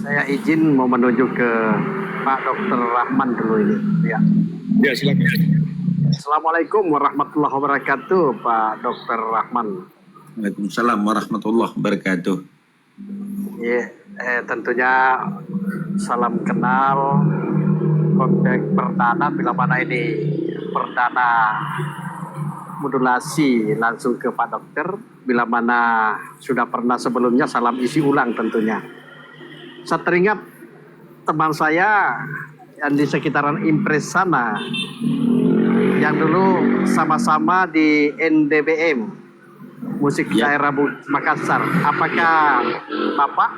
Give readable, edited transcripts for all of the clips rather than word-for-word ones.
Saya izin mau menuju ke Pak Dr. Rahman dulu ini. Ya. Ya, silakan. Assalamualaikum warahmatullahi wabarakatuh, Pak Dr. Rahman. Waalaikumsalam warahmatullahi wabarakatuh. Ya, tentunya salam kenal. Konteks perdana bila mana ini perdana modulasi langsung ke Pak Dokter. Bila mana sudah pernah sebelumnya salam isi ulang tentunya. Saya teringat teman saya yang di sekitaran Impres sana yang dulu sama-sama di NDBM musik Ya. daerah Makassar. Apakah Bapak?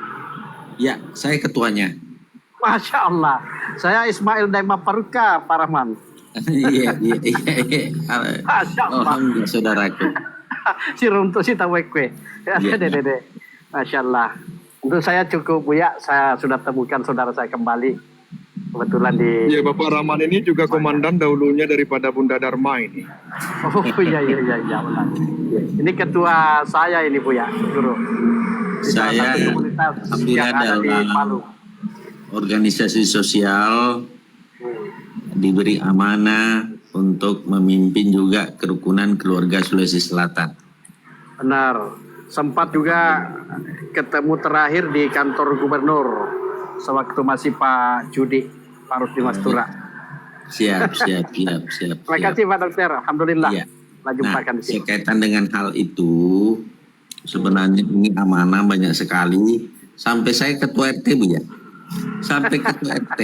Ya, saya ketuanya. Masya Allah. Saya Ismail Daima Paruka, Pak Rahman. Iya. Masya Allah. Alhamdulillah, saudaraku. Si runtuh si tawekwe. Iya. Dede. Masya Allah. Untuk saya cukup Buya, saya sudah temukan saudara saya kembali. Kebetulan di... Ya, Bapak Rahman ini juga komandan dahulunya daripada Bunda Dharma ini. Oh iya benar. Ini ketua saya ini Buya, Guru. Di salah Saya satu komunitas alhamdulillah yang ada di dalam Palu. organisasi sosial diberi amanah untuk memimpin juga kerukunan keluarga Sulawesi Selatan. Benar. Sempat juga ketemu terakhir di kantor gubernur sewaktu masih Pak Judi, Pak Rusdi Mastura. Siap. Terima kasih Pak Dokter. Alhamdulillah. Iya. Lah jumpakan di sini. Sekaitan dengan hal itu, sebenarnya ini amanah banyak sekali. Sampai saya ketua RT, Bu ya. Sampai ketua RT.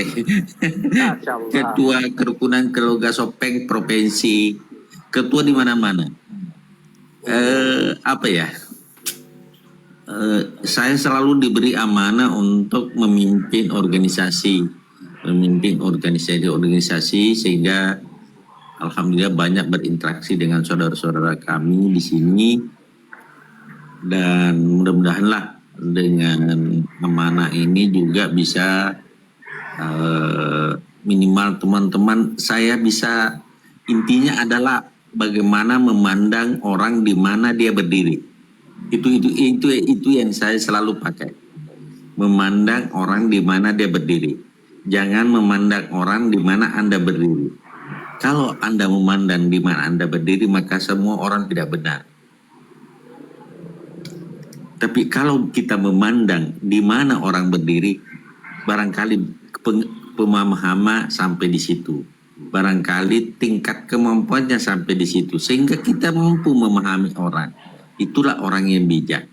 Masya Allah. Ketua kerukunan keluarga Sopeng provinsi, ketua di mana-mana. Saya selalu diberi amanah untuk memimpin organisasi sehingga alhamdulillah banyak berinteraksi dengan saudara-saudara kami di sini, dan mudah-mudahanlah dengan amanah ini juga bisa minimal teman-teman saya bisa, intinya adalah bagaimana memandang orang di mana dia berdiri. Itu yang saya selalu pakai. Memandang orang di mana dia berdiri. Jangan memandang orang di mana Anda berdiri. Kalau Anda memandang di mana Anda berdiri, maka semua orang tidak benar. Tapi kalau kita memandang di mana orang berdiri, barangkali pemahaman sampai di situ. Barangkali tingkat kemampuannya sampai di situ. Sehingga kita mampu memahami orang. Itulah orang yang bijak.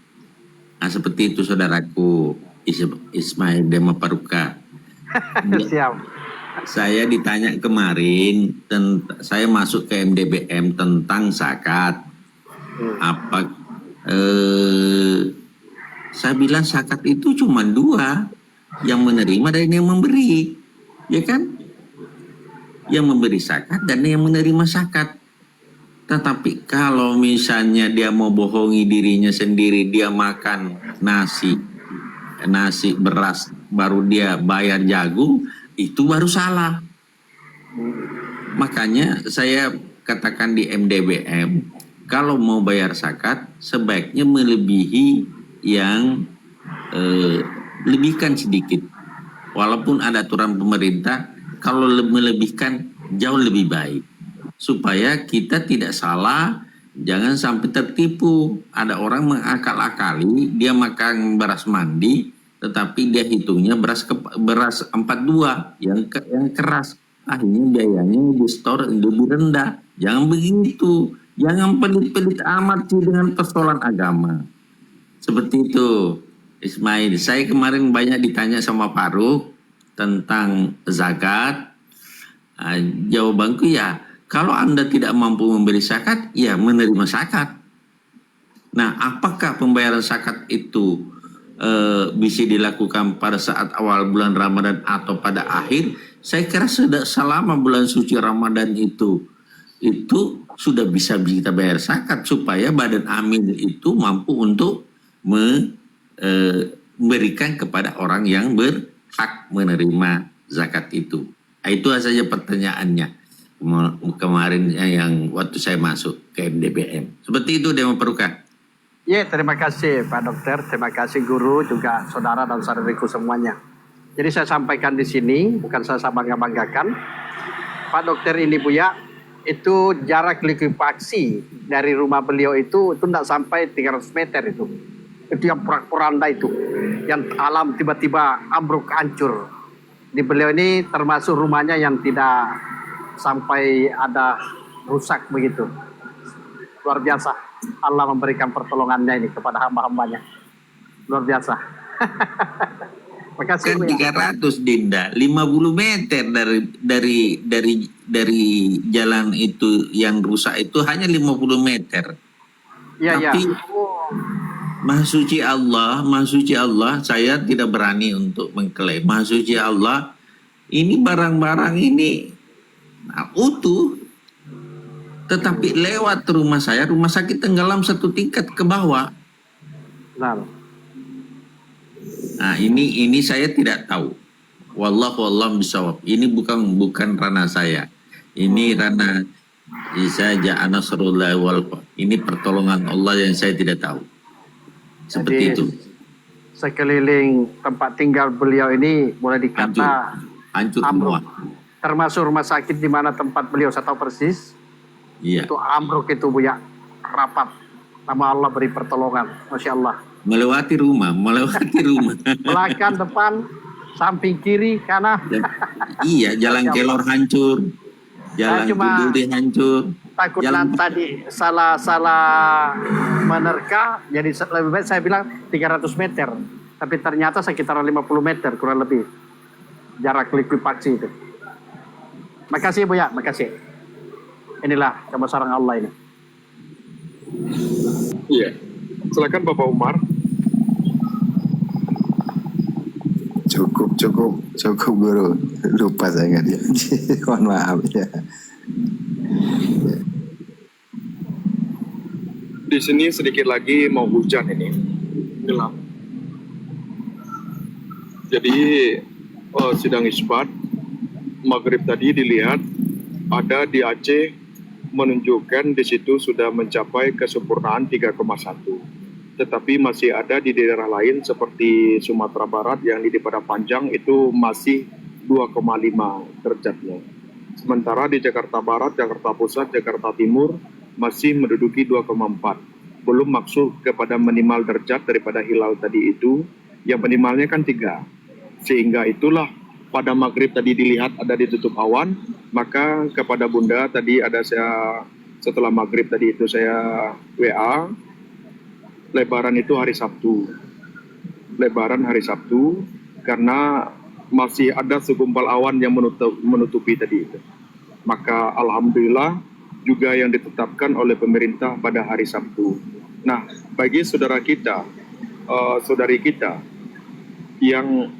Nah, seperti itu saudaraku Ismail Daima Paruka. Siap. Saya ditanya kemarin, saya masuk ke MDBM tentang zakat. Saya bilang zakat itu cuma dua, yang menerima dan yang memberi, ya kan? Yang memberi zakat dan yang menerima zakat. Tetapi kalau misalnya dia mau bohongi dirinya sendiri, dia makan nasi beras, baru dia bayar jagung, itu baru salah. Makanya saya katakan di MDBM, kalau mau bayar zakat, sebaiknya melebihi yang lebihkan sedikit. Walaupun ada aturan pemerintah, kalau melebihkan jauh lebih baik. Supaya kita tidak salah, jangan sampai tertipu. Ada orang mengakal-akali, dia makan beras mandi, tetapi dia hitungnya beras 42 yang keras. Akhirnya biayanya di store lebih rendah. Jangan begitu. Jangan pelit-pelit amat sih dengan persoalan agama. Seperti itu, Ismail. Saya kemarin banyak ditanya sama Faruk tentang zakat. Jawabanku ya, kalau Anda tidak mampu memberi zakat, ya menerima zakat. Nah, apakah pembayaran zakat itu bisa dilakukan pada saat awal bulan Ramadan atau pada akhir? Saya kira sudah selama bulan suci Ramadan itu sudah bisa kita bayar zakat, supaya badan amil itu mampu untuk memberikan kepada orang yang berhak menerima zakat itu. Itu saja pertanyaannya kemarin yang waktu saya masuk ke MDBM. Seperti itu dia memperlukan. Ya, terima kasih Pak Dokter, terima kasih Guru, juga saudara dan saudariku semuanya. Jadi saya sampaikan di sini, bukan saya bangga-banggakan. Pak dokter ini Buya, itu jarak likuifaksi dari rumah beliau itu tidak sampai 300 meter itu. Itu yang porak-poranda itu. Yang alam tiba-tiba ambruk hancur. Di beliau ini termasuk rumahnya yang tidak sampai ada rusak begitu. Luar biasa. Allah memberikan pertolongannya ini kepada hamba-hambanya. Luar biasa. Makasih Kan Buya. 300 Dinda, 50 meter dari jalan itu yang rusak itu hanya 50 meter. Iya, iya. Tapi Maha suci Allah, saya tidak berani untuk mengklaim. Maha suci Allah, ini barang-barang ini utuh. Tetapi lewat rumah saya, rumah sakit tenggelam 1 tingkat ke bawah. Benar. Nah, ini saya tidak tahu. Wallahu a'lam bishawab. Ini bukan ranah saya. Ini ranah saja anasrullah wal. Ini pertolongan Allah yang saya tidak tahu. Seperti Jadi, itu. sekeliling tempat tinggal beliau ini boleh dikata Hancur ambruk. semua. Termasuk rumah sakit di mana tempat beliau, saya tahu persis. Iya. Itu ambruk itu Buya, rapat. Nama Allah beri pertolongan, Masya Allah. Melewati rumah. Belakang, depan, samping, kiri, kanan. Iya, jalan kelor hancur. Jalan cuma Tuduri hancur. Takut Jalan tadi salah menerka, jadi lebih baik saya bilang 300 meter. Tapi ternyata sekitar 50 meter kurang lebih jarak likuifaksi itu. Makasih Buya, makasih. Inilah kebesaran Allah ini. Iya. Silakan Bapak Umar. Cukup guru, lupa saya nggak dia. Mohon maaf ya. Di sini sedikit lagi mau hujan ini, gelap. Jadi sidang isbat maghrib tadi dilihat ada di Aceh menunjukkan di situ sudah mencapai kesempurnaan 3,1. Tetapi masih ada di daerah lain seperti Sumatera Barat yang di pada Panjang itu masih 2,5 derajatnya. Sementara di Jakarta Barat, Jakarta Pusat, Jakarta Timur masih menduduki 2,4. Belum maksud kepada minimal derajat daripada hilal tadi itu, yang minimalnya kan 3. Sehingga itulah pada maghrib tadi dilihat ada ditutup awan, maka kepada Bunda tadi ada saya setelah maghrib tadi itu saya WA, lebaran itu hari Sabtu. Lebaran hari Sabtu karena masih ada segumpal awan yang menutupi tadi itu. Maka alhamdulillah juga yang ditetapkan oleh pemerintah pada hari Sabtu. Nah, bagi saudara kita, saudari kita yang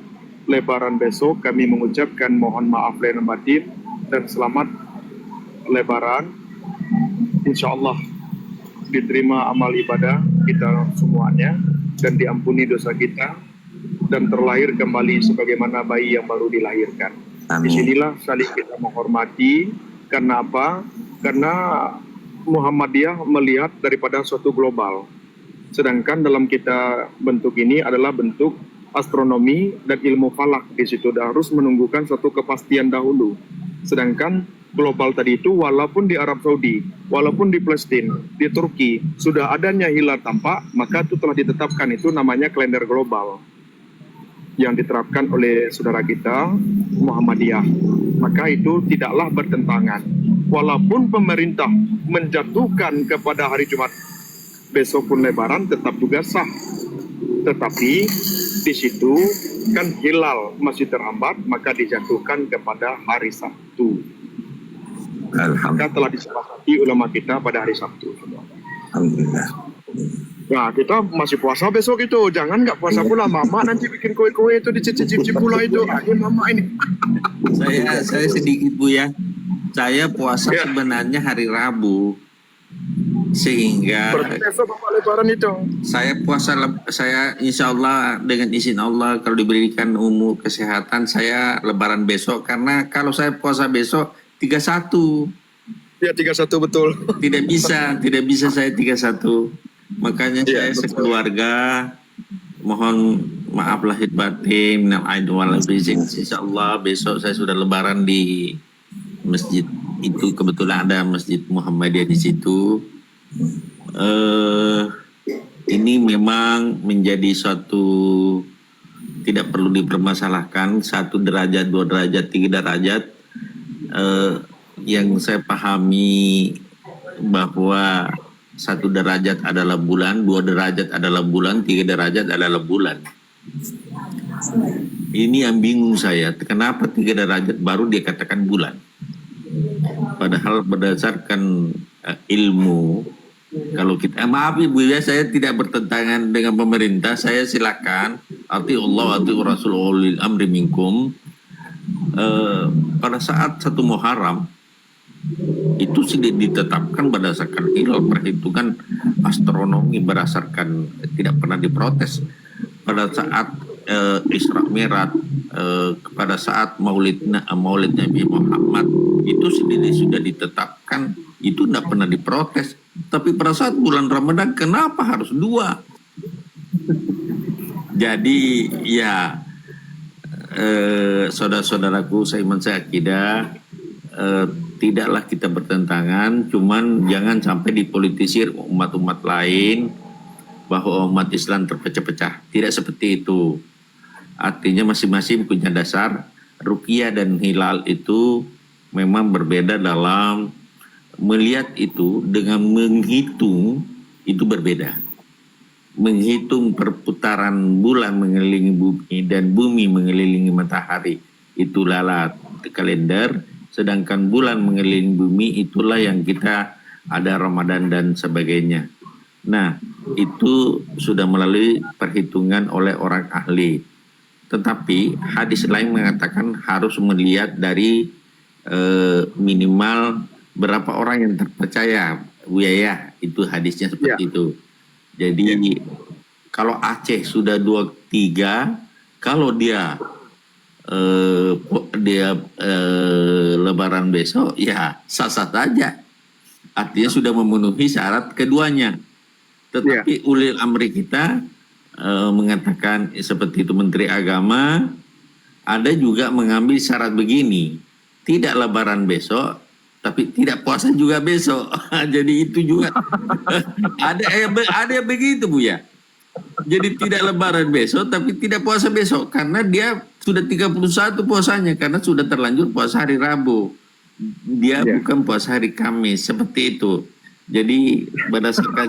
lebaran besok, kami mengucapkan mohon maaf lahir batin dan selamat lebaran. Insya Allah diterima amal ibadah kita semuanya dan diampuni dosa kita dan terlahir kembali sebagaimana bayi yang baru dilahirkan. Amin. Disinilah saling kita menghormati. Karena apa? Karena Muhammadiyah melihat daripada suatu global. Sedangkan dalam kita bentuk ini adalah bentuk astronomi dan ilmu falak. Di situ harus menunggukan suatu kepastian dahulu. Sedangkan global tadi itu walaupun di Arab Saudi, walaupun di Palestina, di Turki sudah adanya hilal tampak, maka itu telah ditetapkan, itu namanya kalender global yang diterapkan oleh saudara kita Muhammadiyah. Maka itu tidaklah bertentangan. Walaupun pemerintah menjatuhkan kepada hari Jumat besok pun lebaran tetap juga sah. Tetapi di situ kan hilal masih terhambat, maka dijatuhkan kepada hari Sabtu. Maka telah disepakati ulama kita pada hari Sabtu. Alhamdulillah. Nah, kita masih puasa besok itu. Jangan nggak puasa pula. Mama nanti bikin kue-kue itu dicicip-cicip pula itu. Ini mama ini. Saya sedikit Bu ya. Saya puasa sebenarnya hari Rabu. Sehingga Berarti besok Bapak lebaran itu. saya puasa, saya insya Allah dengan izin Allah kalau diberikan umur kesehatan saya lebaran besok. Karena kalau saya puasa besok 31. Ya 31 betul. Tidak bisa saya 31. Makanya saya betul. sekeluarga mohon Maaf lahir batin, minal aidin wal faizin. Insyaallah besok saya sudah lebaran di masjid itu, kebetulan ada Masjid Muhammadiyah di situ. Ini memang menjadi suatu tidak perlu dipermasalahkan, 1 derajat, 2 derajat, 3 derajat. Yang saya pahami bahwa 1 derajat adalah bulan, 2 derajat adalah bulan, 3 derajat adalah bulan. Ini yang bingung saya, kenapa 3 derajat baru dia katakan bulan? Padahal berdasarkan ilmu, kalau kita maaf Ibu ya, saya tidak bertentangan dengan pemerintah, saya silakan ati Allah ati Rasul ulil amri minkum. Pada saat 1 Muharram itu sudah ditetapkan berdasarkan hilal, perhitungan astronomi, berdasarkan tidak pernah diprotes. Pada saat Isra Mi'raj, pada saat Maulid Nabi Muhammad itu sendiri sudah ditetapkan, itu tidak pernah diprotes. Tapi pada saat bulan Ramadan kenapa harus 2? Jadi ya saudara-saudaraku seiman seakidah, tidaklah kita bertentangan, cuman jangan sampai dipolitisir umat-umat lain bahwa umat Islam terpecah-pecah. Tidak seperti itu. Artinya masing-masing punya dasar. Ruqyah dan hilal itu memang berbeda dalam melihat itu, dengan menghitung itu berbeda. Menghitung perputaran bulan mengelilingi bumi dan bumi mengelilingi matahari itulah kalender, sedangkan bulan mengelilingi bumi itulah yang kita ada Ramadan dan sebagainya. Nah, itu sudah melalui perhitungan oleh orang ahli. Tetapi hadis lain mengatakan harus melihat dari minimal berapa orang yang terpercaya, Buya ya, itu hadisnya seperti itu. Jadi kalau Aceh sudah 2-3, kalau dia lebaran besok ya sah-sah saja. Artinya sudah memenuhi syarat keduanya. Tetapi ulil amri kita mengatakan seperti itu, Menteri Agama ada juga mengambil syarat begini, tidak lebaran besok tapi tidak puasa juga besok. Jadi itu juga ada yang begitu Bu ya. Jadi tidak lebaran besok tapi tidak puasa besok karena dia sudah 31 puasanya, karena sudah terlanjur puasa hari Rabu. Dia bukan puasa hari Kamis, seperti itu. Jadi berdasarkan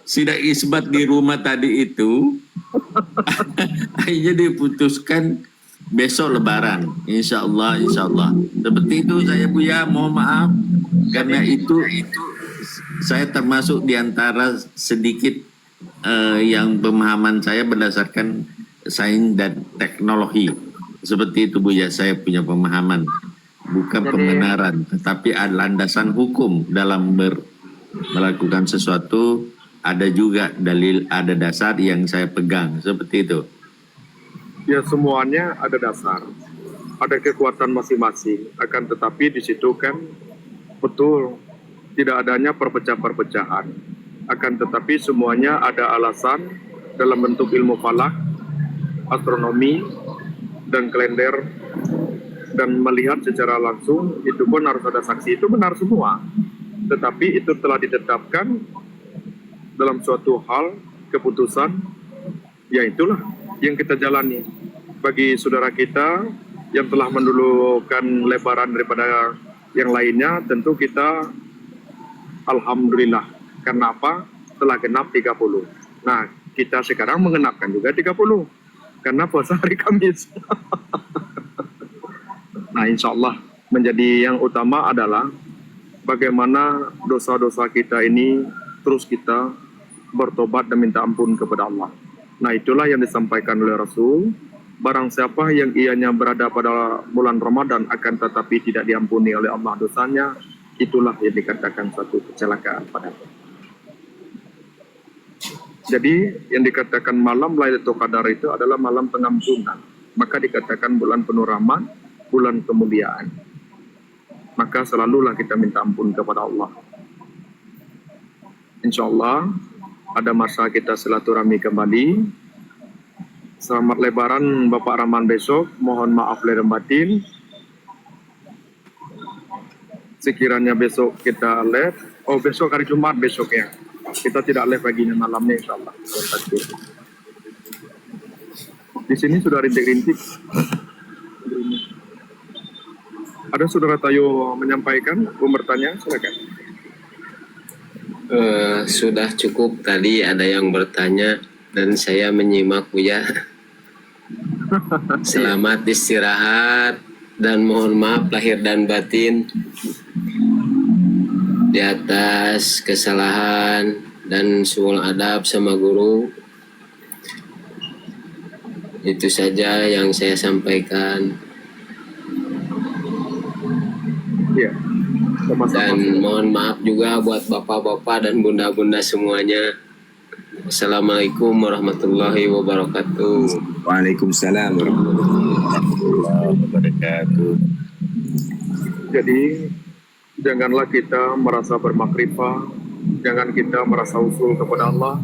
sidak isbat di rumah tadi itu akhirnya diputuskan besok lebaran, insya Allah. Seperti itu saya Buya, mohon maaf karena itu saya termasuk diantara sedikit yang pemahaman saya berdasarkan sains dan teknologi. Seperti itu Buya, saya punya pemahaman, bukan pembenaran, tetapi ada landasan hukum dalam melakukan sesuatu, ada juga dalil, ada dasar yang saya pegang, seperti itu. Ya, semuanya ada dasar, ada kekuatan masing-masing. Akan tetapi di situ kan betul tidak adanya perpecahan. Akan tetapi semuanya ada alasan dalam bentuk ilmu falak, astronomi, dan kalender, dan melihat secara langsung itu pun harus ada saksi. Itu benar semua. Tetapi itu telah ditetapkan dalam suatu hal, keputusan, ya itulah yang kita jalani. Bagi saudara kita yang telah mendulukan lebaran daripada yang lainnya, tentu kita alhamdulillah. Karena apa? Telah genap 30. Nah, kita sekarang mengenapkan juga 30. Karena puasa hari Kamis. Nah, insya Allah menjadi yang utama adalah bagaimana dosa-dosa kita ini terus kita bertobat dan minta ampun kepada Allah. Nah, itulah yang disampaikan oleh Rasul. Barang siapa yang ianya berada pada bulan Ramadan akan tetapi tidak diampuni oleh Allah dosanya, itulah yang dikatakan satu kecelakaan padanya. Jadi yang dikatakan malam Lailatul Qadar itu adalah malam pengampunan. Maka dikatakan bulan penuh rahmat, bulan kemuliaan. Maka selalulah kita minta ampun kepada Allah. Insya Allah ada masa kita silaturahmi kembali Selamat Lebaran Bapak Rahman besok. Mohon maaf lahir dan batin. Sekiranya besok kita live, besok hari Jumat besok ya. Kita tidak live lagi malamnya insyaallah. Di sini sudah rintik-rintik. Ada saudara Tayo menyampaikan, bertanya, silakan. Sudah cukup, tadi ada yang bertanya dan saya menyimak Buya. Selamat istirahat dan mohon maaf lahir dan batin di atas kesalahan dan suul adab sama guru. Itu saja yang saya sampaikan. Iya. Sama-sama. Dan mohon maaf juga buat bapak-bapak dan bunda-bunda semuanya. Assalamualaikum warahmatullahi wabarakatuh. Waalaikumsalam warahmatullahi wabarakatuh. Jadi janganlah kita merasa bermakrifah, jangan kita merasa usul kepada Allah,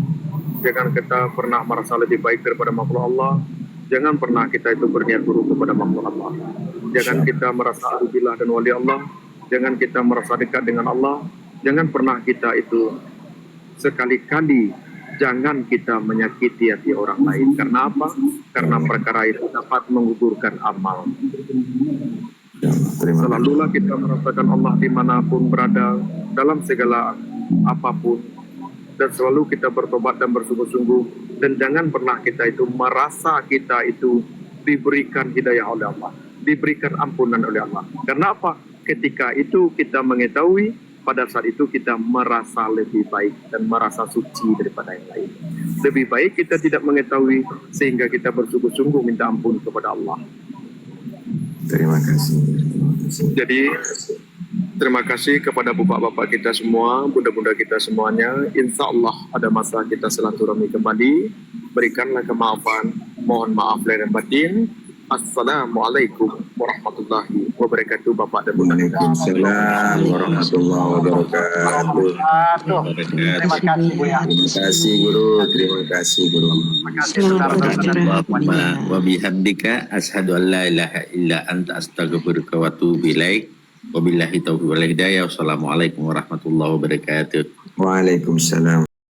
jangan kita pernah merasa lebih baik daripada makhluk Allah, jangan pernah kita itu berniat buruk kepada makhluk Allah, jangan kita merasa arubillah dan wali Allah, jangan kita merasa dekat dengan Allah, jangan pernah kita itu sekali-kali jangan kita menyakiti hati orang lain. Karena apa? Karena perkara itu dapat menggugurkan amal. Selalulah kita merasakan Allah dimanapun berada, dalam segala apapun, dan selalu kita bertobat dan bersungguh-sungguh, dan jangan pernah kita itu merasa kita itu diberikan hidayah oleh Allah, diberikan ampunan oleh Allah. Karena apa? Ketika itu kita mengetahui, pada saat itu kita merasa lebih baik dan merasa suci daripada yang lain. Lebih baik kita tidak mengetahui sehingga kita bersungguh-sungguh minta ampun kepada Allah. Terima kasih. Jadi terima kasih kepada bapak-bapak kita semua, bunda-bunda kita semuanya. Insya Allah ada masa kita silaturahmi kembali. Berikanlah kemaafan, mohon maaf lahir dan batin. Assalamualaikum warahmatullahi wabarakatuh, Bapak dan Bunda. Waalaikumsalam warahmatullahi wabarakatuh. Terima kasih Bu ya. Terima kasih guru, terima kasih guru. Terima kasih saudara-saudara. Wa bihamdika asyhadu an la ilaha illa anta astaghfiruka wa atubu ilaik. Wabillahi taufiq wal hidayah. Wassalamualaikum warahmatullahi wabarakatuh. Waalaikumsalam.